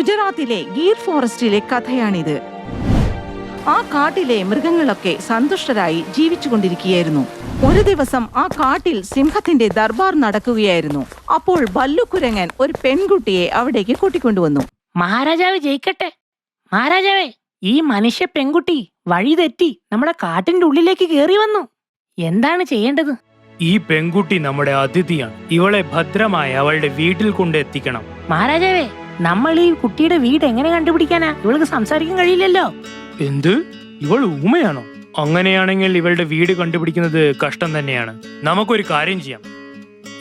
ഗുജറാത്തിലെ ഗീർ ഫോറസ്റ്റിലെ കഥയാണിത്. ആ കാട്ടിലെ മൃഗങ്ങളൊക്കെ സന്തുഷ്ടരായി ജീവിച്ചുകൊണ്ടിരിക്കുകയായിരുന്നു. ഒരു ദിവസം ആ കാട്ടിൽ സിംഹത്തിന്റെ ദർബാർ നടക്കുകയായിരുന്നു. അപ്പോൾ ബല്ലുക്കുരങ്ങൻ ഒരു പെൺകുട്ടിയെ അവിടേക്ക് കൂട്ടിക്കൊണ്ടുവന്നു. മഹാരാജാവ് ജയിക്കട്ടെ. മഹാരാജാവേ, ഈ മനുഷ്യ പെൺകുട്ടി വഴി തെറ്റി നമ്മുടെ കാട്ടിന്റെ ഉള്ളിലേക്ക് കയറി വന്നു. എന്താണ് ചെയ്യേണ്ടത്? ഈ പെൺകുട്ടി നമ്മുടെ അതിഥിയാണ്. ഇവളെ ഭദ്രമായി അവളുടെ വീട്ടിൽ കൊണ്ടെത്തിക്കണം. മഹാരാജാവേ, നമ്മൾ ഈ കുട്ടിയുടെ വീട് എങ്ങനെ കണ്ടുപിടിക്കാനാ? ഇവൾക്ക് സംസാരിക്കാൻ കഴിയില്ലല്ലോ. എന്ത്? ഇവൾ ഊമയാണോ? അങ്ങനെയാണെങ്കിൽ ഇവളുടെ വീട് കണ്ടുപിടിക്കുന്നത് കഷ്ടം തന്നെയാണ്. നമുക്കൊരു കാര്യം ചെയ്യാം.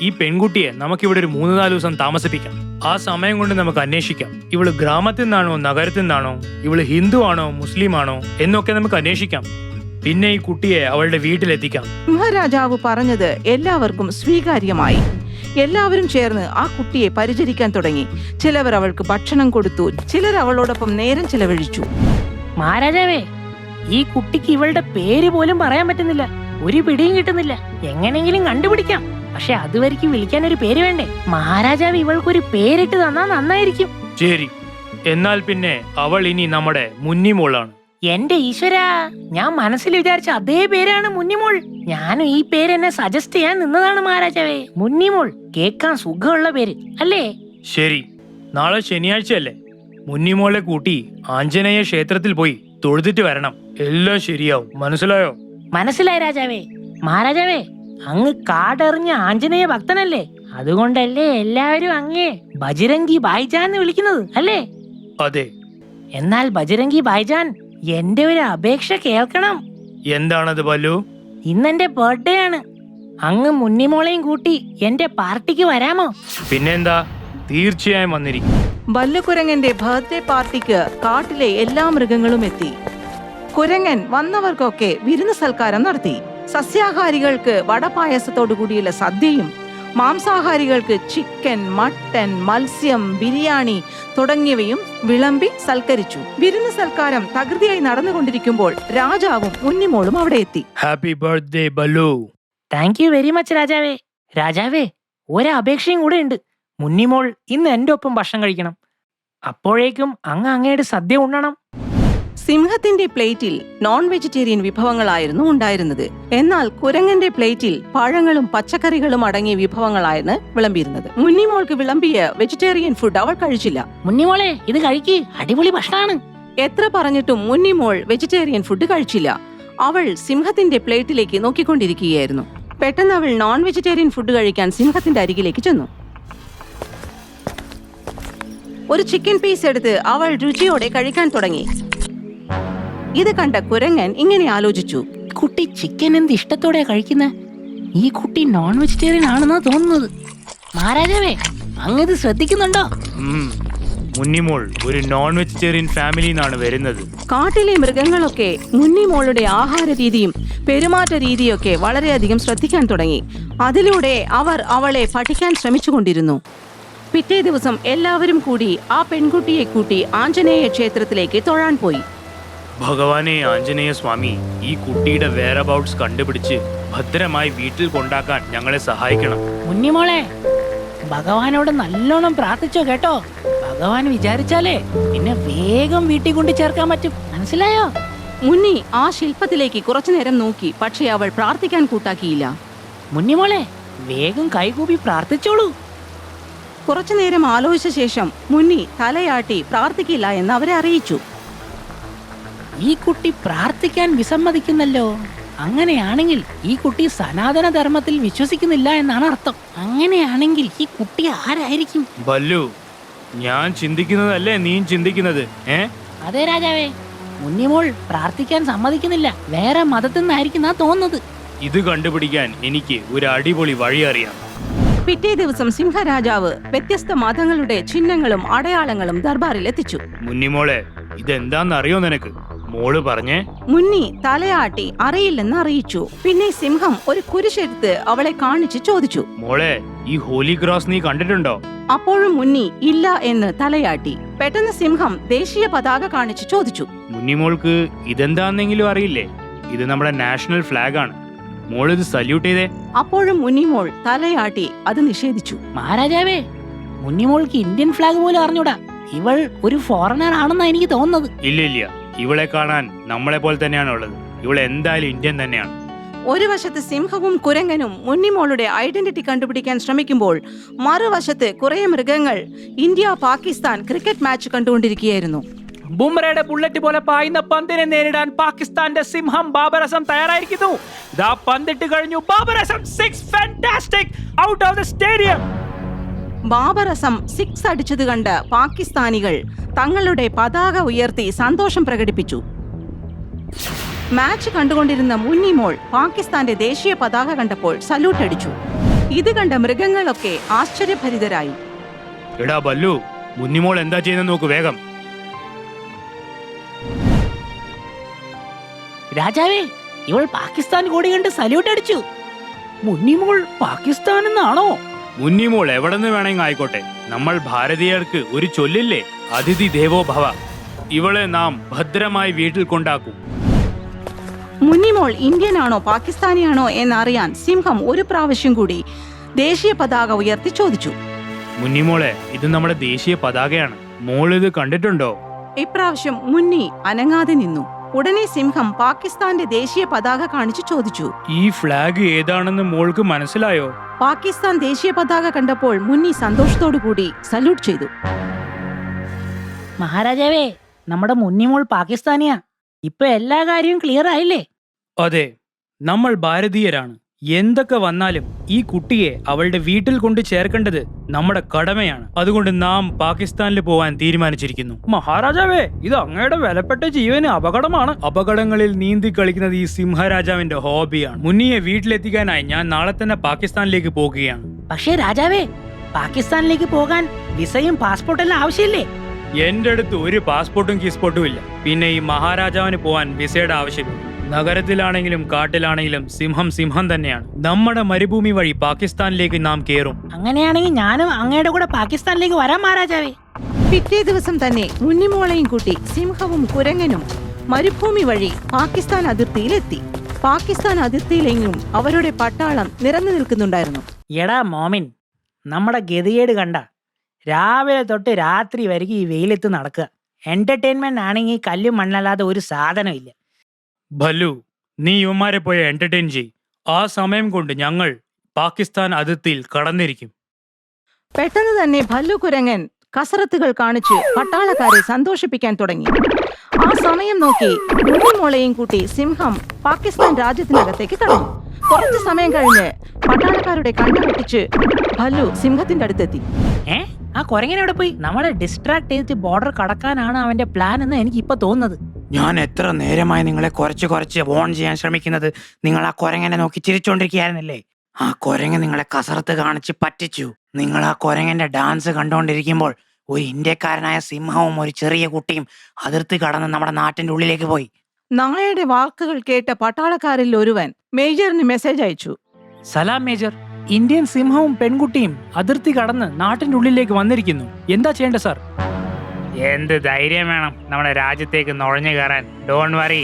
ഈ പെൺകുട്ടിയെ നമുക്കിവിടെ ഒരു 3-4 ദിവസം താമസിപ്പിക്കാം. ആ സമയം കൊണ്ട് നമുക്ക് അന്വേഷിക്കാം. ഇവള് ഗ്രാമത്തിൽ നിന്നാണോ നഗരത്തിൽ നിന്നാണോ, ഇവള് ഹിന്ദു ആണോ മുസ്ലിം ആണോ എന്നൊക്കെ നമുക്ക് അന്വേഷിക്കാം. പിന്നെ ഈ കുട്ടിയെ അവളുടെ വീട്ടിലെത്തിക്കാം. സിംഹരാജാവ് പറഞ്ഞത് എല്ലാവർക്കും സ്വീകാര്യമായി. എല്ലാവരും ചേർന്ന് ആ കുട്ടിയെ പരിചരിക്കാൻ തുടങ്ങി. ചിലവർ അവൾക്ക് ഭക്ഷണം കൊടുത്തു, ചിലർ അവളോടൊപ്പം നേരം ചിലവഴിച്ചു. മഹാരാജാവേ, ഈ കുട്ടിക്ക് ഇവളുടെ പേര് പോലും പറയാൻ പറ്റുന്നില്ല. ഒരു പിടിയും കിട്ടുന്നില്ല. എങ്ങനെങ്കിലും കണ്ടുപിടിക്കാം. പക്ഷെ അതുവരെയ്ക്ക് വിളിക്കാൻ ഒരു പേര് വേണ്ടേ? മഹാരാജാവ് ഇവൾക്കൊരു പേരിട്ട് തന്നാ നന്നായിരിക്കും. ശരി, എന്നാൽ പിന്നെ അവൾ ഇനി നമ്മുടെ മുന്നിമോളാണ്. എന്റെ ഈശ്വരാ, ഞാൻ മനസ്സിൽ വിചാരിച്ച അതേ പേരാണ് മുന്നിമോൾ. ഞാനും ഈ പേര് എന്നെ സജസ്റ്റ് ചെയ്യാൻ നിന്നതാണ് മഹാരാജാവേ. മുന്നിമോൾ കേൾക്കാൻ സുഖമുള്ള പേര് അല്ലേ? ശരി, നാളെ ശനിയാഴ്ചയല്ലേ? മുന്നിമോളെ കൂട്ടി ആഞ്ജനേയ ക്ഷേത്രത്തിൽ പോയി തൊഴുതിട്ട് വരണം. എല്ലാം ശരിയാവും. മനസ്സിലായോ? മനസ്സിലായി രാജാവേ. മഹാരാജാവേ, അങ്ങ് കാടെറിഞ്ഞ ആഞ്ജനേയ ഭക്തനല്ലേ? അതുകൊണ്ടല്ലേ എല്ലാവരും അങ്ങേ ബജരംഗി ഭായ്ജാൻ എന്ന് വിളിക്കുന്നത് അല്ലേ? അതെ. എന്നാൽ ബജരംഗി ഭായ്ജാൻ, എന്റെ ഒരു അപേക്ഷ കേൾക്കണം. എന്താണത് ബല്ലു? ഇന്നെന്റെ ബർത്ത്ഡേ ആണ്. അങ്ങ് മുന്നിമോളെയും കൂട്ടി എന്റെ പാർട്ടിക്ക് വരാമോ? പിന്നെന്താ, തീർച്ചയായും വന്നിരിക്കും. ബല്ലുകുരങ്ങന്റെ ബർത്ത്ഡേ പാർട്ടിക്ക് കാട്ടിലെ എല്ലാ മൃഗങ്ങളും എത്തി. കുരങ്ങൻ വന്നവർക്കൊക്കെ വിരുന്ന് സൽക്കാരം നടത്തി. സസ്യാഹാരികൾക്ക് വടപായസത്തോടു കൂടിയുള്ള സദ്യയും, മാംസാഹാരികൾക്ക് ചിക്കൻ, മട്ടൻ, മത്സ്യം, ബിരിയാണി തുടങ്ങിയവയും വിളമ്പി സൽക്കരിച്ചു. വിരുന്ന് സൽക്കാരം തകൃതിയായി നടന്നുകൊണ്ടിരിക്കുമ്പോൾ രാജാവും മുന്നിമോളും അവിടെ എത്തി. Happy birthday Ballu. Thank you very much രാജാവേ. രാജാവേ, ഒരപേക്ഷയും കൂടെ ഉണ്ട്. മുന്നിമോൾ ഇന്ന് എന്റെ ഒപ്പം ഭക്ഷണം കഴിക്കണം. അപ്പോഴേക്കും അങ്ങയുടെ സദ്യ ഉണ്ണണം. സിംഹത്തിന്റെ പ്ലേറ്റിൽ നോൺ വെജിറ്റേറിയൻ വിഭവങ്ങളായിരുന്നു ഉണ്ടായിരുന്നത്. എന്നാൽ കുരങ്ങന്റെ പ്ലേറ്റിൽ പഴങ്ങളും പച്ചക്കറികളും അടങ്ങിയ വിഭവങ്ങളായിരുന്നു വിളമ്പിയിരുന്നത്. മുന്നിമോൾക്ക് വിളമ്പിയ വെജിറ്റേറിയൻ ഫുഡ് അവൾ കഴിച്ചില്ല. മുന്നിമോളെ, ഇത് കഴിക്ക്, അടിപൊളി ഭക്ഷണമാണ്. എത്ര പറഞ്ഞിട്ടും മുന്നിമോൾ വെജിറ്റേറിയൻ ഫുഡ് കഴിച്ചില്ല. അവൾ സിംഹത്തിന്റെ പ്ലേറ്റിലേക്ക് നോക്കിക്കൊണ്ടിരിക്കുകയായിരുന്നു. പെട്ടെന്ന് അവൾ നോൺ വെജിറ്റേറിയൻ ഫുഡ് കഴിക്കാൻ സിംഹത്തിന്റെ അരികിലേക്ക് ചെന്നു. ഒരു ചിക്കൻ പീസ് എടുത്ത് അവൾ രുചിയോടെ കഴിക്കാൻ തുടങ്ങി. ഇത് കണ്ട കുരങ്ങൻ ഇങ്ങനെ ആലോചിച്ചു. കുട്ടി ചിക്കൻ എന്ത് ഇഷ്ടത്തോടെ കഴിക്കുന്നത്? ഈ കുട്ടി നോൺ വെജിറ്റേറിയൻ ആണെന്നാ തോന്നുന്നത്. മഹാരാജാവേ, അങ്ങത് ശ്രദ്ധിക്കുന്നുണ്ടോ? മുന്നിമോൾ ഒരു നോൺ വെജിറ്റേറിയൻ ഫാമിലിയിൽ നിന്നാണ് വരുന്നത്. കാട്ടിലെ മൃഗങ്ങളൊക്കെ മുന്നിമോളുടെ ആഹാര രീതിയും പെരുമാറ്റ രീതിയൊക്കെ വളരെയധികം ശ്രദ്ധിക്കാൻ തുടങ്ങി. അതിലൂടെ അവർ അവളെ പഠിക്കാൻ ശ്രമിച്ചുകൊണ്ടിരുന്നു. പിറ്റേ ദിവസം എല്ലാവരും കൂടി ആ പെൺകുട്ടിയെ കൂട്ടി ആഞ്ജനേയ ക്ഷേത്രത്തിലേക്ക് തൊഴാൻ പോയി. ഭഗവാനെ ആഞ്ജനേയ സ്വാമി, ഈ കുട്ടിയുടെ വെയർഅബൌട്ട്സ് കണ്ടുപിടിച്ച് ഭദ്രമായി വീട്ടിൽ കൊണ്ടാക്കാൻ ഞങ്ങളെ സഹായിക്കണം. മുന്നിമോളെ, ഭഗവാനോട് നല്ലോണം പ്രാർത്ഥിച്ചോ കേട്ടോ. ഭഗവാൻ വിചാരിച്ചാലേ പിന്നെ വേഗം വീട്ടിൽ കൊണ്ട് ചേർക്കാൻ പറ്റും. മനസ്സിലായോ? മുന്നി ആ ശില്പത്തിലേക്ക് കുറച്ചുനേരം നോക്കി. പക്ഷേ അവൾ പ്രാർത്ഥിക്കാൻ കൂട്ടാക്കിയില്ല. മുന്നിമോളെ, വേഗം കൈകൂപ്പി പ്രാർത്ഥിച്ചോളൂ. കുറച്ചുനേരം ആലോചിച്ച ശേഷം മുന്നി തലയാട്ടി പ്രാർത്ഥിക്കില്ല എന്ന് അവരെ അറിയിച്ചു. ഈ കുട്ടി പ്രാർത്ഥിക്കാൻ വിസമ്മതിക്കുന്നല്ലോ. അങ്ങനെയാണെങ്കിൽ ഈ കുട്ടി സനാതന ധർമ്മത്തിൽ വിശ്വസിക്കുന്നില്ല എന്നാണ് അർത്ഥം. അങ്ങനെയാണെങ്കിൽ ഈ കുട്ടി ആരായിരിക്കും? ബല്ലു, ഞാൻ ചിന്തിക്കുന്നതല്ലേ നീ ചിന്തിക്കുന്നത്? അതെ രാജാവേ, മുന്നിമോൾ പ്രാർത്ഥിക്കാൻ സമ്മതിക്കുന്നില്ല. വേറെ മതത്തിൽ നിന്നായിരിക്കും തോന്നുന്നത്. ഇത് കണ്ടുപിടിക്കാൻ എനിക്ക് ഒരു അടിപൊളി വഴി അറിയാം. പിറ്റേ ദിവസം സിംഹരാജാവ് വ്യത്യസ്ത മതങ്ങളുടെ ചിഹ്നങ്ങളും അടയാളങ്ങളും ദർബാറിൽ എത്തിച്ചു. മുന്നിമോളെ, ഇതെന്താന്നറിയോ നിനക്ക്? മോള് പറഞ്ഞേ. മുന്നി തലയാട്ടി അറിയില്ലെന്ന് അറിയിച്ചു. പിന്നെ സിംഹം ഒരു കുരിശെടുത്ത് അവളെ കാണിച്ച് ചോദിച്ചു, മോളെ, ഈ ഹോലി ക്രോസ് നീ കണ്ടിട്ടുണ്ടോ? അപ്പോഴും മുന്നി ഇല്ല എന്ന് തലയാട്ടി. പെട്ടെന്ന് സിംഹം ദേശീയ പതാക കാണിച്ച് ചോദിച്ചു, മുന്നിമോൾക്ക് ഇതെന്താന്നെങ്കിലും അറിയില്ലേ? ഇത് നമ്മുടെ നാഷണൽ ഫ്ലാഗ് ആണ്. മോളിത് സല്യൂട്ട് ചെയ്തേ. അപ്പോഴും മുന്നിമോൾ തലയാട്ടി അത് നിഷേധിച്ചു. മഹാരാജാവേ, മുന്നിമോൾക്ക് ഇന്ത്യൻ ഫ്ലാഗ് പോലും അറിഞ്ഞൂടാ. ഇവൾ ഒരു ഫോറിനർ ആണെന്നാ എനിക്ക് തോന്നുന്നത്. ഇല്ല, ഇവളെ കാണാൻ നമ്മളെ പോലെ തന്നെയാണ് ഉള്ളത്. ഇവൾ എന്തായാലും ഇന്ത്യൻ തന്നെയാണ്. ഒരു വശത്ത് സിംഹവും കുരങ്ങനും മുന്നിമോളുടെ ഐഡന്റിറ്റി കണ്ടുപിടിക്കാൻ ശ്രമിക്കുമ്പോൾ മറുവശത്ത് കുറെ മൃഗങ്ങൾ ഇന്ത്യ പാകിസ്ഥാൻ ക്രിക്കറ്റ് മാച്ച് കണ്ടുകൊണ്ടിരിക്കുകയായിരുന്നു. ബുംറയുടെ ബുള്ളറ്റ് പോലെ പായുന്ന പന്തിനെ നേരിടാൻ പാകിസ്ഥാന്റെ സിംഹം ബാബർ അസം തയ്യാറായിരിക്കുന്നു. ദാ പന്തിട്ട് കഴിഞ്ഞു. Babar Azam 6 fantastic out of the stadium. Babar Azam 6 അടിച്ചത് കണ്ട് പാകിസ്ഥാനികൾ തങ്ങളുടെ പതാക ഉയർത്തി സന്തോഷം പ്രകടിപ്പിച്ചു. മാച്ച് കണ്ടുകൊണ്ടിരുന്ന മുന്നിമോൾ പാകിസ്ഥാന്റെ ദേശീയ പതാക കണ്ടപ്പോൾ സല്യൂട്ട് അടിച്ചു. ഇത് കണ്ട മൃഗങ്ങളൊക്കെ ആശ്ചര്യഭരിതരായി. എടാ ബല്ലു, മുന്നിമോൾ എന്താ ചെയ്യുന്നത് നോക്ക് വേഗം. രാജാവേ, ഇവൾ പാകിസ്ഥാൻ കൂടി കണ്ട് സല്യൂട്ട് അടിച്ചു. മുന്നിമോൾ പാകിസ്ഥാൻ എന്നാണോ? മുന്നിമോൾ എവിടെ നിന്ന് വേണമെങ്കിൽ ആയിക്കോട്ടെ, നമ്മൾ ഭാരതീയർക്ക് ഒരു ചൊല്ലില്ലേ, അതിഥി ദേവോ ഭവ. ഇവളെ നാം ഭദ്രമായി വീട്ടിൽ കൊണ്ടാക്കും. മുന്നിമോൾ ഇന്ത്യനാണോ പാകിസ്ഥാനിയാണോ എന്നറിയാൻ സിംഹം ഒരു പ്രാവശ്യം കൂടി ദേശീയ പതാക ഉയർത്തി ചോദിച്ചു. മുന്നിമോളെ, ഇത് നമ്മുടെ ദേശീയ പതാകയാണ്. മോൾ ഇത് കണ്ടിട്ടുണ്ടോ? ഇപ്രാവശ്യം മുന്നി അനങ്ങാതെ നിന്നു. ഉടനെ സിംഹം പാകിസ്ഥാന്റെ ദേശീയ പതാക കാണിച്ചു ചോദിച്ചു, ഈ ഫ്ലാഗ് ഏതാണെന്ന് മോൾക്ക് മനസ്സിലായോ? പാകിസ്ഥാൻ ദേശീയ പതാക കണ്ടപ്പോൾ മുന്നി സന്തോഷത്തോടു കൂടി സല്യൂട്ട് ചെയ്തു. മഹാരാജാവേ, നമ്മുടെ മുന്നിമോൾ പാകിസ്ഥാനിയാ. ഇപ്പൊ എല്ലാ കാര്യവും ക്ലിയർ ആയില്ലേ? അതെ, നമ്മൾ ഭാരതീയരാണ്. എന്തൊക്കെ വന്നാലും ഈ കുട്ടിയെ അവളുടെ വീട്ടിൽ കൊണ്ട് ചേർക്കേണ്ടത് നമ്മുടെ കടമയാണ്. അതുകൊണ്ട് നാം പാകിസ്ഥാനിൽ പോവാൻ തീരുമാനിച്ചിരിക്കുന്നു. മഹാരാജാവേ, ഇത് അങ്ങയുടെ വിലപ്പെട്ട ജീവന് അപകടമാണ്. അപകടങ്ങളിൽ നീന്തി കളിക്കുന്നത് ഈ സിംഹരാജാവിന്റെ ഹോബിയാണ്. മുന്നിയെ വീട്ടിലെത്തിക്കാനായി ഞാൻ നാളെ തന്നെ പാകിസ്ഥാനിലേക്ക് പോകുകയാണ്. പക്ഷേ രാജാവേ, പാകിസ്ഥാനിലേക്ക് പോകാൻ വിസയും പാസ്പോർട്ടെല്ലാം ആവശ്യമില്ലേ? എന്റെ അടുത്ത് ഒരു പാസ്പോർട്ടും കീസ്പോർട്ടും ഇല്ല. പിന്നെ ഈ മഹാരാജാവിന് പോവാൻ വിസയുടെ ആവശ്യമില്ല. നഗരത്തിലാണെങ്കിലും കാട്ടിലാണെങ്കിലും സിംഹം സിംഹം തന്നെയാണ്. നമ്മുടെ മരുഭൂമി വഴി പാകിസ്ഥാനിലേക്ക് നാം കേറും. അങ്ങനെയാണെങ്കിൽ ഞാനും അങ്ങയുടെ കൂടെ പാകിസ്ഥാനിലേക്ക് വരാം മഹാരാജാവേ. പിറ്റേ ദിവസം തന്നെ മുന്നിമോളെയും കൂട്ടി സിംഹവും കുരങ്ങനും മരുഭൂമി വഴി പാകിസ്ഥാൻ അതിർത്തിയിലെത്തി. പാകിസ്ഥാൻ അതിർത്തിയിലെങ്ങും അവരുടെ പട്ടാളം നിറഞ്ഞു നിൽക്കുന്നുണ്ടായിരുന്നു. എടാ മോമിൻ, നമ്മുടെ ഗതികേട് കണ്ട. രാവിലെ തൊട്ട് രാത്രി വരെയും ഈ വെയിലത്ത് നടക്കുക. എന്റർടൈൻമെന്റ് ആണെങ്കിൽ കല്ലും മണ്ണല്ലാതെ ഒരു സാധനമില്ല. ഭല്ലു, നീ യുവമാരെ പോയി എന്റർടൈൻ ചെയ്. ആ സമയം കൊണ്ട് ഞങ്ങൾ പാകിസ്ഥാൻ അതിർത്തിയിൽ കടന്നിരിക്കും. പെട്ടെന്ന് തന്നെ ഭല്ലു കുരങ്ങൻ കസറത്തുകൾ കാണിച്ച് പട്ടാളക്കാരെ സന്തോഷിപ്പിക്കാൻ തുടങ്ങി. ആ സമയം നോക്കി മുന്നിമോളെയും കൂട്ടി സിംഹം പാകിസ്ഥാൻ രാജ്യത്തിനകത്തേക്ക് കടന്നു. കുറച്ചു സമയം കഴിഞ്ഞ് പട്ടാളക്കാരുടെ കണ്ണു വെട്ടിച്ച് ഭല്ലു സിംഹത്തിന്റെ അടുത്തെത്തി. ആ കുരങ്ങനെ എവിടെ പോയി? നമ്മളെ ഡിസ്ട്രാക്ട് ചെയ്തിട്ട് ബോർഡർ കടക്കാനാണ് അവന്റെ പ്ലാൻ എന്ന് എനിക്ക് ഇപ്പൊ തോന്നുന്നത്. ഞാൻ എത്ര നേരമായി നിങ്ങളെ കുറച്ച് വോൺ ചെയ്യാൻ ശ്രമിക്കുന്നത്. നിങ്ങൾ ആ കുരങ്ങനെ നോക്കി ചിരിച്ചോണ്ടിരിക്കുകയായിരുന്നല്ലേ? ആ കുരങ്ങ് നിങ്ങളെ കസറത്ത് കാണിച്ച് പറ്റിച്ചു. നിങ്ങൾ ആ കുരങ്ങന്റെ ഡാൻസ് കണ്ടുകൊണ്ടിരിക്കുമ്പോൾ ഒരു ഇന്ത്യക്കാരനായ സിംഹവും ഒരു ചെറിയ കുട്ടിയും അതിർത്തി കടന്ന് നമ്മുടെ നാട്ടിന്റെ ഉള്ളിലേക്ക് പോയി. നായയുടെ വാക്കുകൾ കേട്ട പട്ടാളക്കാരിൽ ഒരുവൻ മേജറിന് മെസ്സേജ് അയച്ചു. സലാം മേജർ, ഇന്ത്യൻ സിംഹവും പെൺകുട്ടിയും അതിർത്തി കടന്ന് നാട്ടിന്റെ ഉള്ളിലേക്ക് വന്നിരിക്കുന്നു. എന്താ ചെയ്യേണ്ട സാർ? എന്ത് ധൈര്യം വേണം നമ്മുടെ രാജ്യത്തേക്ക് നുഴഞ്ഞു കയറാൻ? ഡോൺ വറി,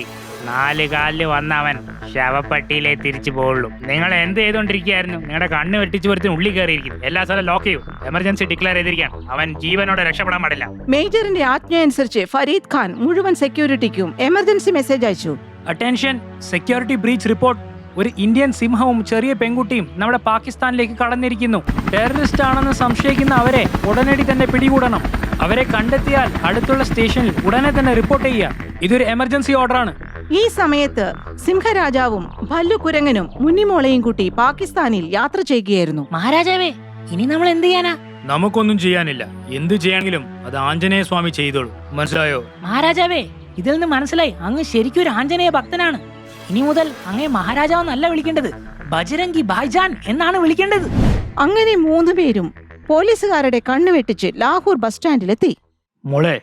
4 കാലില് വന്നവൻ ശവപ്പെട്ടിയിലേ തിരിച്ചു പോവുള്ളൂ. നിങ്ങൾ എന്ത് ചെയ്തോണ്ടിരിക്കുകയായിരുന്നു? നിങ്ങളുടെ കണ്ണ് വെട്ടിച്ചു വരുത്തിന് ഉള്ളിൽ കയറിയിരിക്കുന്നു. എല്ലാ സ്ഥലം ലോക്ക് ചെയ്യൂ. എമർജൻസി ഡിക്ലെയർ ചെയ്തിരിക്കാൻ. അവൻ ജീവനോടെ രക്ഷപ്പെടാൻ പാടില്ല. മേജറിന്റെ ആജ്ഞയനുസരിച്ച് ഫരീദ് ഖാൻ മുഴുവൻ സെക്യൂരിറ്റിക്കും എമർജൻസി മെസ്സേജ് അയച്ചു. Attention, security breach report. ഒരു ഇന്ത്യൻ സിംഹവും ചെറിയ പെൺകുട്ടിയും നമ്മുടെ പാകിസ്ഥാനിലേക്ക് കടന്നിരിക്കുന്നു. ടെററിസ്റ്റ് ആണെന്ന് സംശയിക്കുന്ന അവരെ ഉടനടി തന്നെ പിടികൂടണം. അവരെ കണ്ടെത്തിയാൽ അടുത്തുള്ള സ്റ്റേഷനിൽ ഉടനെ തന്നെ റിപ്പോർട്ട് ചെയ്യുക. ഇതൊരു എമർജൻസി ഓർഡറാണ്. ഈ സമയത്ത് സിംഹരാജാവും ഭല്ലു കുരങ്ങനും മുന്നിമോളെയും കൂട്ടി പാകിസ്ഥാനിൽ യാത്ര ചെയ്യുകയായിരുന്നു. മഹാരാജാവേ, ഇനി നമ്മൾ എന്ത് ചെയ്യാനാ? നമുക്കൊന്നും ചെയ്യാനില്ല. എന്ത് ചെയ്യാമെങ്കിലും അത് ആഞ്ജനേയ സ്വാമി ചെയ്തോളൂ. മനസ്സിലായോ? മഹാരാജാവേ, ഇതിൽ നിന്ന് മനസ്സിലായി അങ്ങ് ശരിക്കും ഒരു ആഞ്ജനേയ ഭക്തനാണ്. ഇനി മുതൽ അങ്ങേ മഹാരാജാവെന്നല്ല വിളിക്കേണ്ടത്, ബജരംഗി ഭായ്ജാൻ എന്നാണ് വിളിക്കേണ്ടത്. അങ്ങനെ 3 പേരും പോലീസുകാരുടെ കണ്ണുവെട്ടിച്ച് ലാഹോർ ബസ് സ്റ്റാൻഡിലെത്തി. മോളെ,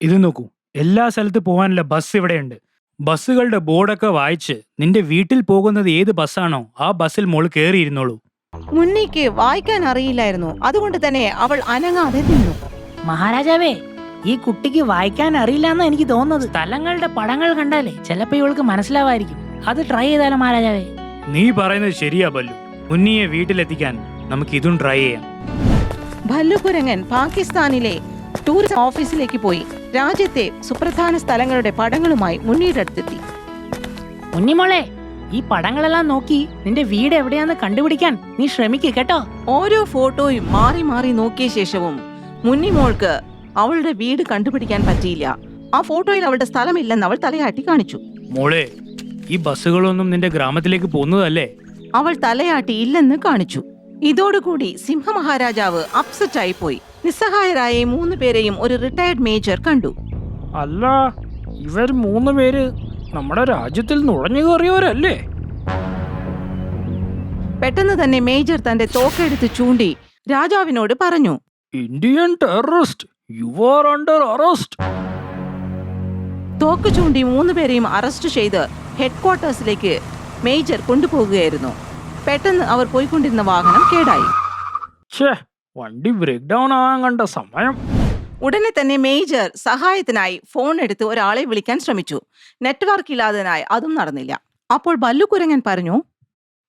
ഇത് നോക്കൂ. എല്ലാ സ്ഥലത്ത് പോകാനുള്ള ബസ് ഇവിടെയുണ്ട്. ബസ്സുകളുടെ ബോർഡൊക്കെ വായിച്ച് നിന്റെ വീട്ടിൽ പോകുന്നത് ഏത് ബസ്സാണോ ആ ബസ്സിൽ മോള് കയറിയിരുന്നോളൂ. മുന്നിക്ക് വായിക്കാൻ അറിയില്ലായിരുന്നു. അതുകൊണ്ട് തന്നെ അവൾ അനങ്ങാതെ നിന്നു. മഹാരാജാവേ, ഈ കുട്ടിക്ക് വായിക്കാൻ അറിയില്ല എന്നാ എനിക്ക് തോന്നുന്നത്. സ്ഥലങ്ങളുടെ പടങ്ങൾ കണ്ടാലേ ചിലപ്പോ ഇവൾക്ക് മനസ്സിലാവായിരിക്കും. അത് ട്രൈ ചെയ്താലോ മഹാരാജാവേ? നീ പറയുന്നത് ശരിയാ ബല്ലു. മുന്നിയെ വീട്ടിലെത്തിക്കാൻ നമുക്ക് ഇതും ട്രൈ ചെയ്യാം. ഭല്ലു കുരങ്ങൻ പാകിസ്ഥാനിലെ ടൂറിസം ഓഫീസിലേക്ക് പോയി രാജ്യത്തെ സുപ്രധാന സ്ഥലങ്ങളുടെ പടങ്ങളുമായി മുന്നിയുടെ അടുത്തെത്തി. മുന്നിമോളെ, ഈ പടങ്ങളെല്ലാം നോക്കി നിന്റെ വീട് എവിടെയാന്ന് കണ്ടുപിടിക്കാൻ നീ ശ്രമിക്കുക കേട്ടോ. ഓരോ ഫോട്ടോയും മാറി മാറി നോക്കിയ ശേഷവും മുന്നിമോൾക്ക് അവളുടെ വീട് കണ്ടുപിടിക്കാൻ പറ്റിയില്ല. ആ ഫോട്ടോയിൽ അവളുടെ സ്ഥലമില്ലെന്ന് അവൾ തലയാട്ടി കാണിച്ചു. മോളെ, ഈ ബസ്സുകളൊന്നും നിന്റെ ഗ്രാമത്തിലേക്ക് പോകുന്നതല്ലേ? അവൾ തലയാട്ടി ഇല്ലെന്ന് കാണിച്ചു. ഇതോടുകൂടി സിംഹമഹാരാജാവ് അപ്സെറ്റ് ആയി പോയി. നിസ്സഹായരായ 3 പേരെയും ഒരു റിട്ടയർഡ് മേജർ കണ്ടു. അല്ല, ഇവർ 3 പേര് നമ്മുടെ രാജ്യത്തിൽ നുഴഞ്ഞു കയറിയവരല്ലേ? പെട്ടെന്ന് തന്നെ മേജർ തന്റെ തോക്കെടുത്ത് ചൂണ്ടി രാജാവിനോട് പറഞ്ഞു, Indian terrorist, you are under arrest. തോക്ക് ചൂണ്ടി 3 പേരെയും അറസ്റ്റ് ചെയ്ത് ഹെഡ്ക്വാർട്ടേഴ്സിലേക്ക് മേജർ കൊണ്ടുപോകുകയായിരുന്നു. പെട്ടെന്ന് അവർ പോയിക്കൊണ്ടിരുന്ന വാഹനം കേടായി. ഛേ, വണ്ടി ബ്രേക്ക് ഡൗൺ ആവാൻ കണ്ട സമയം. ഉടനെ തന്നെ മേജർ സഹായത്തിനായി ഫോൺ എടുത്ത് ഒരാളെ വിളിക്കാൻ ശ്രമിച്ചു. നെറ്റ്വർക്ക് ഇല്ലാത്തതിനായി അതും നടന്നില്ല. അപ്പോൾ ബല്ലുകുരങ്ങൻ പറഞ്ഞു,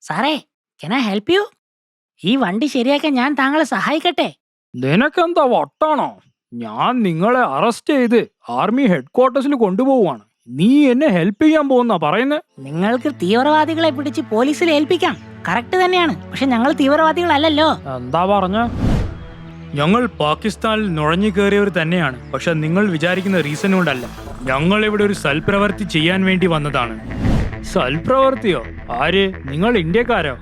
സാറേ, can I help you? ഈ വണ്ടി ശരിയാക്കാൻ ഞാൻ താങ്കളെ സഹായിക്കട്ടെ? നിനക്കെന്താ വട്ടാണോ? ഞാൻ നിങ്ങളെ അറസ്റ്റ് ചെയ്ത് ആർമി ഹെഡ്ക്വാർട്ടേഴ്സിൽ കൊണ്ടുപോവാണ്. നീ എന്നെ ഹെൽപ്പ് ചെയ്യാൻ പോകുന്ന പറയുന്നത്? നിങ്ങൾക്ക് തീവ്രവാദികളെ പിടിച്ച് പോലീസിൽ ഏൽപ്പിക്കാം. കറക്റ്റ് തന്നെയാണ്, പക്ഷെ ഞങ്ങൾ തീവ്രവാദികളല്ലല്ലോ. എന്താ പറഞ്ഞ? ഞങ്ങൾ പാകിസ്ഥാനിൽ നുഴഞ്ഞു കയറിയവർ തന്നെയാണ്, പക്ഷെ നിങ്ങൾ വിചാരിക്കുന്ന റീസൺ കൊണ്ടല്ല. ഞങ്ങൾ ഇവിടെ ഒരു സൽപ്രവർത്തി ചെയ്യാൻ വേണ്ടി വന്നതാണ്. സൽപ്രവർത്തിയോ? ആര്? നിങ്ങൾ ഇന്ത്യക്കാരോ?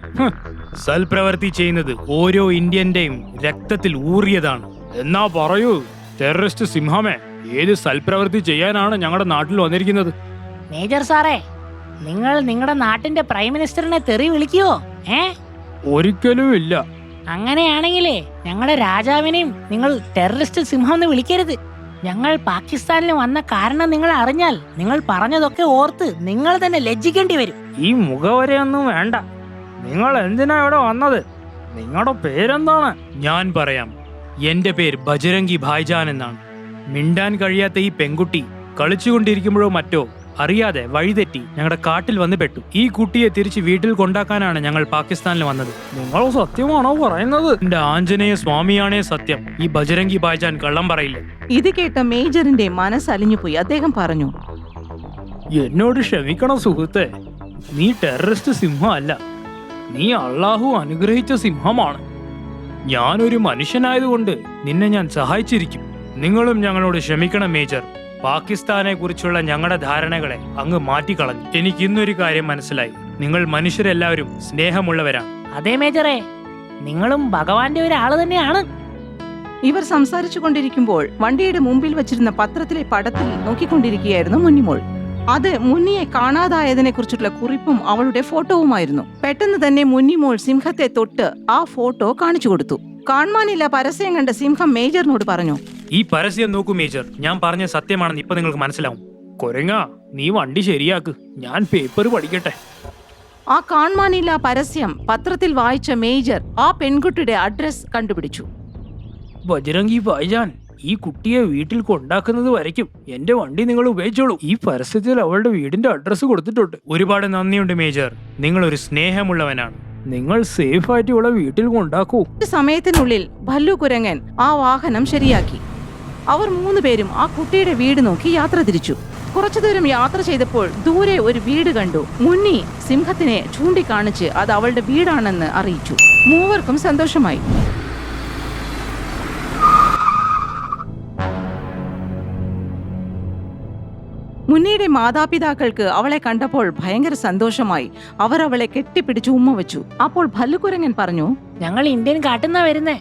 സൽപ്രവർത്തി ചെയ്യുന്നത് ഓരോ ഇന്ത്യന്റെയും രക്തത്തിൽ ഊറിയതാണ്. എന്നാ പറയൂ ടെററിസ്റ്റ് സിംഹമേ, ഏത് സൽപ്രവർത്തി ചെയ്യാനാണ് ഞങ്ങളുടെ നാട്ടിൽ വന്നിരിക്കുന്നത്? മേജർ സാറേ, നിങ്ങൾ നിങ്ങളുടെ നാട്ടിന്റെ പ്രൈം മിനിസ്റ്ററിനെ തെറി വിളിക്കുവോ? ഒരിക്കലും ഇല്ല. അങ്ങനെയാണെങ്കിലേ ഞങ്ങളുടെ രാജാവിനെയും നിങ്ങൾ ടെററിസ്റ്റ് സിംഹം എന്ന് വിളിക്കരുത്. ഞങ്ങൾ പാകിസ്ഥാനിൽ വന്ന കാരണം നിങ്ങൾ അറിഞ്ഞാൽ നിങ്ങൾ പറഞ്ഞതൊക്കെ ഓർത്ത് നിങ്ങൾ തന്നെ ലജ്ജിക്കേണ്ടി വരും. ഈ മുഖവരെയൊന്നും വേണ്ട. നിങ്ങൾ എന്തിനാ ഇവിടെ വന്നത്? നിങ്ങളുടെ പേരെന്താണ്? ഞാൻ പറയാം. എന്റെ പേര് ബജരംഗി ഭായ്ജാൻ എന്നാണ്. മിണ്ടാൻ കഴിയാത്ത ഈ പെൺകുട്ടി കളിച്ചുകൊണ്ടിരിക്കുമ്പോഴോ മറ്റോ അറിയാതെ വഴിതെറ്റി ഞങ്ങളുടെ കാട്ടിൽ വന്ന് പെട്ടു. ഈ കുട്ടിയെ തിരിച്ച് വീട്ടിൽ കൊണ്ടാക്കാനാണ് ഞങ്ങൾ പാകിസ്ഥാനിൽ വന്നത്. നിങ്ങൾ സത്യമാണോ പറയുന്നത്? എന്റെ ആഞ്ജനേയ സ്വാമിയാണേ സത്യം. ഈ ബജരംഗി ഭായ്ജാൻ കള്ളം പറയില്ല. ഇത് കേട്ട മേജറിന്റെ മനസ്സലിഞ്ഞുപോയി. അദ്ദേഹം പറഞ്ഞു, എന്നോട് ക്ഷമിക്കണം സുഹൃത്തെ, നീ ടെററിസ്റ്റ് സിംഹം അല്ല. നീ അള്ളാഹു അനുഗ്രഹിച്ച സിംഹമാണ്. ഞാനൊരു മനുഷ്യനായതുകൊണ്ട് നിന്നെ ഞാൻ സഹായിച്ചിരിക്കും. നിങ്ങളും ഞങ്ങളോട് ക്ഷമിക്കണം മേജർ. പാകിസ്ഥാനെ കുറിച്ചുള്ള ഞങ്ങളുടെ ധാരണകളെ അങ്ങ് മാറ്റിക്കളഞ്ഞു. എനിക്ക് ഇന്നൊരു കാര്യം മനസ്സിലായി. നിങ്ങൾ മനുഷ്യരെല്ലാവരും സ്നേഹമുള്ളവരാണ്. അതേ മേജറെ, നിങ്ങളും ഭഗവാന്റെ ഒരാള് തന്നെയാണ്. ഇവർ സംസാരിച്ചു കൊണ്ടിരിക്കുമ്പോൾ വണ്ടിയുടെ മുമ്പിൽ വച്ചിരുന്ന പത്രത്തിലെ പടത്തിൽ നോക്കിക്കൊണ്ടിരിക്കുകയായിരുന്നു മുന്നിമോൾ. അത് മുന്നിയെ കാണാതായതിനെ കുറിച്ചുള്ള കുറിപ്പും അവളുടെ ഫോട്ടോവുമായിരുന്നു. പെട്ടെന്ന് തന്നെ മുന്നിമോൾ സിംഹത്തെ തൊട്ട് ആ ഫോട്ടോ കാണിച്ചു കൊടുത്തു. കാണാനില്ല പരസ്യം കണ്ട സിംഹം മേജറിനോട് പറഞ്ഞു, ഈ പരസ്യം നോക്കൂ മേജർ, ഞാൻ പറഞ്ഞ സത്യമാണെന്ന് ഇപ്പൊ നിങ്ങൾക്ക് മനസ്സിലാവും. കൊരങ്ങ, നീ വണ്ടി ശരിയാക്ക്, ഞാൻ പേപ്പർ പഠിക്കട്ടെ. ആ കാണാനില്ല പരസ്യം പത്രത്തിൽ വായിച്ച മേജർ ആ പെൺകുട്ടിയുടെ അഡ്രസ് കണ്ടുപിടിച്ചു. ബജരംഗി ഭായ്ജാൻ, ഈ കുട്ടിയെ വീട്ടിൽ കൊണ്ടാക്കുന്നത് വരയ്ക്കും എന്റെ വണ്ടി നിങ്ങൾ ഉപയോഗിച്ചോളൂ. ഈ പരസ്യത്തിൽ അവളുടെ വീടിന്റെ അഡ്രസ്സ് കൊടുത്തിട്ടുണ്ട്. ഒരുപാട് നന്ദിയുണ്ട് മേജർ, നിങ്ങൾ ഒരു സ്നേഹമുള്ളവനാണ്. നിങ്ങൾ സേഫ് ആയിട്ട് ഇവിടെ വീട്ടിൽ കൊണ്ടാക്കൂ. ഒരു സമയത്തിനുള്ളിൽ ഭല്ലു കുരങ്ങൻ ആ വാഹനം ശരിയാക്കി. അവർ 3 പേരും ആ കുട്ടിയുടെ വീട് നോക്കി യാത്ര തിരിച്ചു. കുറച്ചു ദൂരം യാത്ര ചെയ്തപ്പോൾ ദൂരെ ഒരു വീട് കണ്ടു. മുന്നി സിംഹത്തിനെ ചൂണ്ടിക്കാണിച്ച് അത് അവളുടെ വീടാണെന്ന് അറിയിച്ചു. 3 സന്തോഷമായി. മുന്നിയുടെ മാതാപിതാക്കൾക്ക് അവളെ കണ്ടപ്പോൾ ഭയങ്കര സന്തോഷമായി. അവർ അവളെ കെട്ടിപ്പിടിച്ച് ഉമ്മ വെച്ചു. അപ്പോൾ ഭല്ലുകുരങ്ങൻ പറഞ്ഞു, ഞങ്ങൾ ഇന്ത്യൻ കാട്ടിന്നാ വരുന്നേ.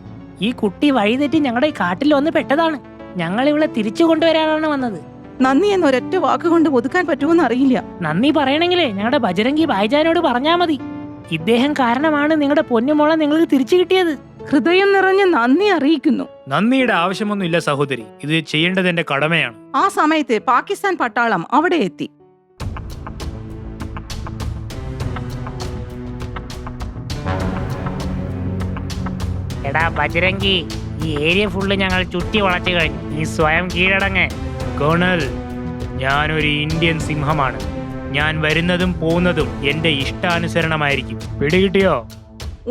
ഈ കുട്ടി വഴിതെറ്റി ഞങ്ങളുടെ കാട്ടിൽ വന്ന് പെട്ടതാണ്. ഞങ്ങൾ ഇവിടെ തിരിച്ചു കൊണ്ടുവരാനാണ് വന്നത്. നന്ദി എന്നൊരൊറ്റ വാക്കുകൊണ്ട് ഒതുക്കാൻ പറ്റുമെന്ന് അറിയില്ല. നന്ദി പറയണമെങ്കിലേ ഞങ്ങളുടെ ബജരംഗി ഭായ്ജാനോട് പറഞ്ഞാ മതി. ഇദ്ദേഹം കാരണമാണ് നിങ്ങളുടെ പൊന്നുമോളെ നിങ്ങൾക്ക് തിരിച്ചു കിട്ടിയത്. ഹൃദയം നിറഞ്ഞ നന്ദി അറിയിക്കുന്നു. നന്ദിയുടെ ആവശ്യമൊന്നുമില്ല സഹോദരി, ഇത് ചെയ്യേണ്ടത് എന്റെ കടമയാണ്. ആ സമയത്ത് പാകിസ്ഥാൻ പട്ടാളം അവിടെ എത്തി. എടാ ബജരംഗി, ഈ ഏരിയ ഫുള്ള് ഞങ്ങൾ ചുറ്റി വളച്ചു കഴിഞ്ഞു. നീ സ്വയം കീഴടങ്ങ്. കേണൽ, ഞാനൊരു ഇന്ത്യൻ സിംഹമാണ്. ഞാൻ വരുന്നതും പോകുന്നതും എന്റെ ഇഷ്ടാനുസരണമായിരിക്കും. പിടികിട്ടിയോ?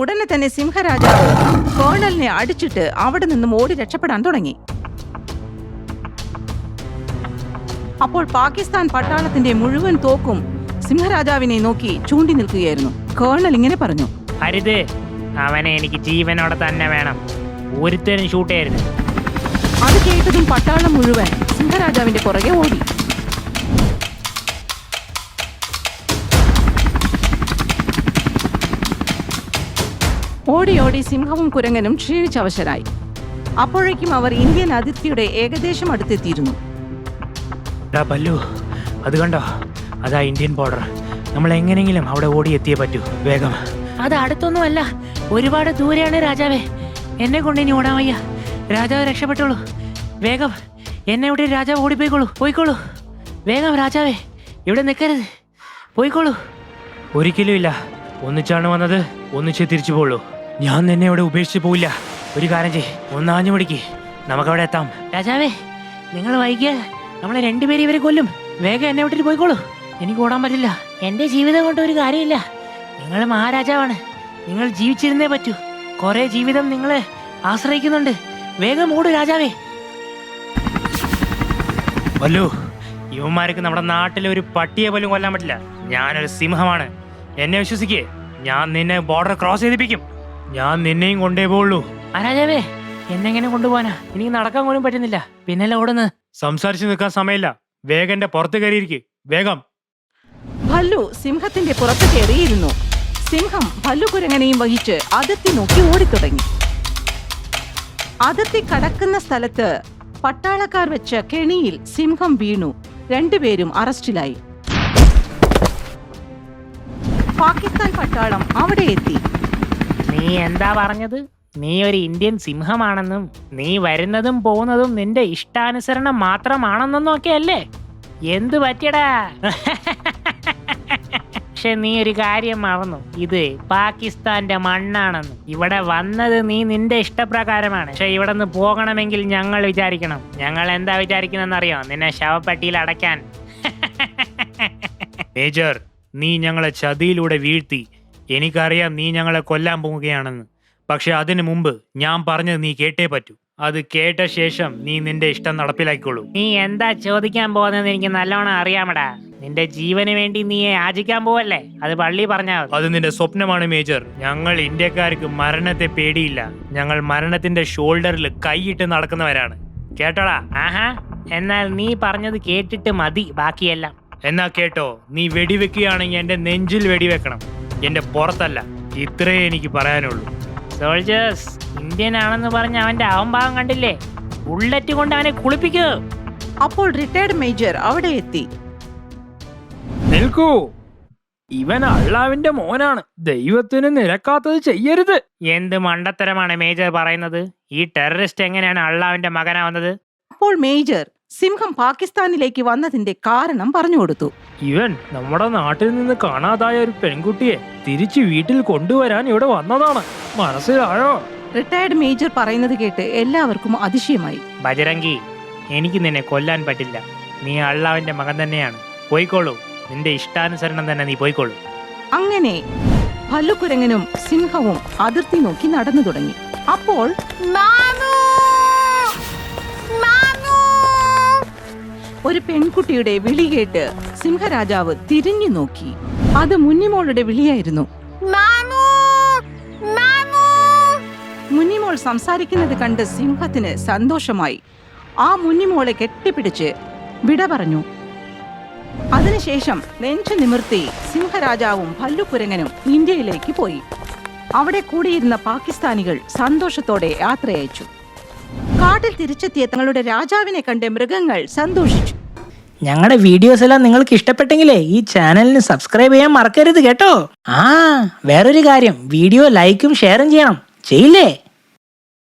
ഉടനെ തന്നെ സിംഹരാജാവ് കേണലിനെ അടിച്ചിട്ട് അവിടെ നിന്നും ഓടി രക്ഷപ്പെടാൻ തുടങ്ങി. അപ്പോൾ പാകിസ്ഥാൻ പട്ടാളത്തിന്റെ മുഴുവൻ തോക്കും സിംഹരാജാവിനെ നോക്കി ചൂണ്ടി നിൽക്കുകയായിരുന്നു. കേണൽ ഇങ്ങനെ പറഞ്ഞു, അരുത്, അവനെ എനിക്ക് ജീവനോടെ തന്നെ വേണം. ഒരുത്തരും ഷൂട്ട് ചെയ്യരുത്. അത് കേട്ടതും പട്ടാളം മുഴുവൻ സിംഹരാജാവിന്റെ പുറകെ ഓടി. ഓടി ഓടി സിംഹവും കുരങ്ങനും ക്ഷീണിച്ചവശരായി. അപ്പോഴേക്കും അവർ ഇന്ത്യൻ അതിർത്തിയുടെ ഏകദേശം അടുത്തെത്തിയിരുന്നു. ബല്ലു, അത് കണ്ടോ? അതാ ഇന്ത്യൻ ബോർഡർ. നമ്മൾ എങ്ങനെയെങ്കിലും അവിടെ ഓടി എത്തിയേ പറ്റൂ. വേഗം. അത് അടുത്തൊന്നുമല്ല, ഒരുപാട് ദൂരെയാണ് രാജാവേ. എന്നെ കൊണ്ട് ഇനി ഓടാൻ വയ്യ. രാജാവ് രക്ഷപ്പെട്ടോളൂ. വേഗം എന്നെ ഇവിടെ രാജാവ് പോയിക്കോളൂ. വേഗം രാജാവേ, ഇവിടെ നിൽക്കരുത്. പോയിക്കോളൂ. ഒരിക്കലും ഇല്ല. ഒന്നിച്ചാണ് വന്നത്, ഒന്നിച്ചേ തിരിച്ചു പോളൂ. ഞാൻ നിന്നെ ഇവിടെ ഉപേക്ഷിച്ച് പോയില്ല. ഒരു കാര്യം ചെയ്യ്, ഒന്ന് ആഞ്ഞു പിടിക്ക്, നമുക്കവിടെ എത്താം. രാജാവേ, നിങ്ങൾ വൈകിയാൽ നമ്മളെ രണ്ടുപേരും ഇവരെ കൊല്ലും. വേഗം എന്നെ വിട്ടിട്ട് പോയിക്കോളൂ. എനിക്ക് ഓടാൻ പറ്റില്ല. എന്റെ ജീവിതം കൊണ്ട് ഒരു കാര്യമില്ല. നിങ്ങൾ മഹാരാജാവാണ്. നിങ്ങൾ ജീവിച്ചിരുന്നേ പറ്റൂ. കുറെ ജീവിതം നിങ്ങളെ ആശ്രയിക്കുന്നുണ്ട്. വേഗം ഓടൂ രാജാവേ. ബല്ലു, ഇവന്മാർക്ക് നമ്മുടെ നാട്ടിലെ ഒരു പട്ടിയെ പോലും കൊല്ലാൻ പറ്റില്ല. ഞാനൊരു സിംഹമാണ്. എന്നെ വിശ്വസിക്കേ, ഞാൻ നിന്നെ ബോർഡർ ക്രോസ് ചെയ്തിപ്പിക്കും. ഞാൻ നിന്നെയും കൊണ്ടേ പോവുള്ളൂ. രാജാവേ, എന്നെങ്ങനെ കൊണ്ടുപോകാനാ? എനിക്ക് നടക്കാൻ പോലും പറ്റുന്നില്ല. പിന്നല്ല ഓടുന്നത്. സംസാരിച്ചു നിൽക്കാൻ സമയമില്ല. വേഗം എന്റെ പുറത്ത് കയറിയിരിക്കെ. വേഗം. ഭല്ലു സിംഹത്തിന്റെ പുറത്ത് കയറിയിരുന്നു. സിംഹം ഭല്ലു കുരങ്ങനെയും വഹിച്ച് അതിർത്തി നോക്കി ഓടിത്തുടങ്ങി. അതിർത്തി കടക്കുന്ന സ്ഥലത്ത് പട്ടാളക്കാർ വെച്ച കെണിയിൽ സിംഹം വീണു. രണ്ടുപേരും അറസ്റ്റിലായി. പാകിസ്ഥാൻ പട്ടാളം അവിടെ എത്തി. നീ എന്താ പറഞ്ഞത്? നീ ഒരു ഇന്ത്യൻ സിംഹമാണെന്നും നീ വരുന്നതും പോകുന്നതും നിന്റെ ഇഷ്ടാനുസരണം മാത്രമാണെന്നും ഒക്കെ അല്ലേ? എന്ത് പറ്റിയടാ? പക്ഷെ നീ ഒരു കാര്യം മറന്നു. ഇത് പാകിസ്ഥാന്റെ മണ്ണാണെന്ന്. ഇവിടെ വന്നത് നീ നിന്റെ ഇഷ്ടപ്രകാരമാണ്. പക്ഷെ ഇവിടെ നിന്ന് പോകണമെങ്കിൽ ഞങ്ങൾ വിചാരിക്കണം. ഞങ്ങൾ എന്താ വിചാരിക്കുന്നറിയോ? നിന്നെ ശവപ്പെട്ടിയിൽ അടയ്ക്കാൻ. മേജർ, നീ ഞങ്ങളെ ചതിയിലൂടെ വീഴ്ത്തി. എനിക്കറിയാം നീ ഞങ്ങളെ കൊല്ലാൻ പോവുകയാണെന്ന്. പക്ഷെ അതിനു മുമ്പ് ഞാൻ പറഞ്ഞത് നീ കേട്ടേ പറ്റൂ. അത് കേട്ട ശേഷം നീ നിന്റെ ഇഷ്ടം നടപ്പിലാക്കിക്കോളൂ. നീ എന്താ ചോദിക്കാൻ പോകുന്നത് എനിക്ക് നല്ലോണം അറിയാമടാ. നിന്റെ ജീവന് വേണ്ടി നീ യാചിക്കാൻ പോവല്ലേ? അത് പള്ളി പറഞ്ഞാൽ അത് നിന്റെ സ്വപ്നമാണ് മേജർ. ഞങ്ങൾ ഇന്ത്യക്കാർക്ക് മരണത്തെ പേടിയില്ല. ഞങ്ങൾ മരണത്തിന്റെ ഷോൾഡറിൽ കൈയിട്ട് നടക്കുന്നവരാണ്. കേട്ടോടാ? ആഹാ, എന്നാൽ നീ പറഞ്ഞത് കേട്ടിട്ട് മതി ബാക്കിയെല്ലാം. എന്നാ കേട്ടോ, നീ വെടിവെക്കുകയാണെങ്കിൽ എന്റെ നെഞ്ചിൽ വെടിവെക്കണം, എന്റെ പുറത്തല്ല. ഇത്രേ എനിക്ക് പറയാനുള്ളൂ. സോൾജേഴ്സ്, ഇന്ത്യൻ ആണെന്ന് പറഞ്ഞ അവന്റെ അഹംഭാവം കണ്ടില്ലേ? ബുള്ളറ്റ് കൊണ്ട് അവനെ കുളിപ്പിക്കൂ. അപ്പോൾ റിട്ടയർഡ് മേജർ അവിടെ എത്തി. നിൽക്കൂ, ഇവൻ അള്ളാവിന്റെ മോനാണ്. ദൈവത്തിന് നിരക്കാത്തത് ചെയ്യരുത്. എന്ത് മണ്ടത്തരമാണ് മേജർ പറയുന്നത്? ഈ ടെററിസ്റ്റ് എങ്ങനെയാണ് അള്ളാവിന്റെ മകനാവുന്നത്? അപ്പോൾ മേജർ സിംഹം പാകിസ്ഥാനിലേക്ക് വന്നതിന്റെ കാരണം പറഞ്ഞു കൊടുത്തു. ഇവൻ നമ്മുടെ നാട്ടിൽ നിന്ന് കാണാതായ ഒരു പെൺകുട്ടിയെ തിരിച്ചു വീട്ടിൽ കൊണ്ടുവരാൻ ഇവിടെ വന്നതാണ്. മനസ്സിലായോ? റിട്ടയർഡ് മേജർ പറയുന്നത് കേട്ട് എല്ലാവർക്കും അതിശയമായി. ബജരംഗി, എനിക്ക് നിന്നെ കൊല്ലാൻ പറ്റില്ല. നീ അള്ളാവിന്റെ മകൻ തന്നെയാണ്. പോയിക്കോളൂ, നിന്റെ ഇഷ്ടാനുസരണം തന്നെ നീ പോയിക്കോളൂ. അങ്ങനെ ഭല്ലുക്കുരങ്ങനും സിംഹവും അതിർത്തി നോക്കി നടന്നു തുടങ്ങി. അപ്പോൾ ഒരു പെൺകുട്ടിയുടെ വിളി കേട്ട് സിംഹരാജാവ് തിരിഞ്ഞു നോക്കി. അത് മുന്നിമോളുടെ വിളിയായിരുന്നു. മുന്നിമോൾ സംസാരിക്കുന്നത് കണ്ട് സിംഹത്തിന് സന്തോഷമായി. ആ മുന്നിമോളെ കെട്ടിപ്പിടിച്ച് വിട പറഞ്ഞു. അതിനുശേഷം നെഞ്ചു നിമിർത്തി സിംഹരാജാവും ഭല്ലുക്കുരങ്ങനും ഇന്ത്യയിലേക്ക് പോയി. അവിടെ കൂടിയിരുന്ന പാകിസ്ഥാനികൾ സന്തോഷത്തോടെ യാത്രയച്ചു. കാട്ടിൽ തിരിച്ചെത്തിയ തങ്ങളുടെ രാജാവിനെ കണ്ട് മൃഗങ്ങൾ സന്തോഷിച്ചു. ഞങ്ങളുടെ വീഡിയോസ് എല്ലാം നിങ്ങൾക്ക് ഇഷ്ടപ്പെട്ടെങ്കിലേ ഈ ചാനലിന് സബ്സ്ക്രൈബ് ചെയ്യാൻ മറക്കരുത് കേട്ടോ. വേറൊരു കാര്യം, വീഡിയോ ലൈക്കും ഷെയറും ചെയ്യണം. ചെയ്യില്ലേ?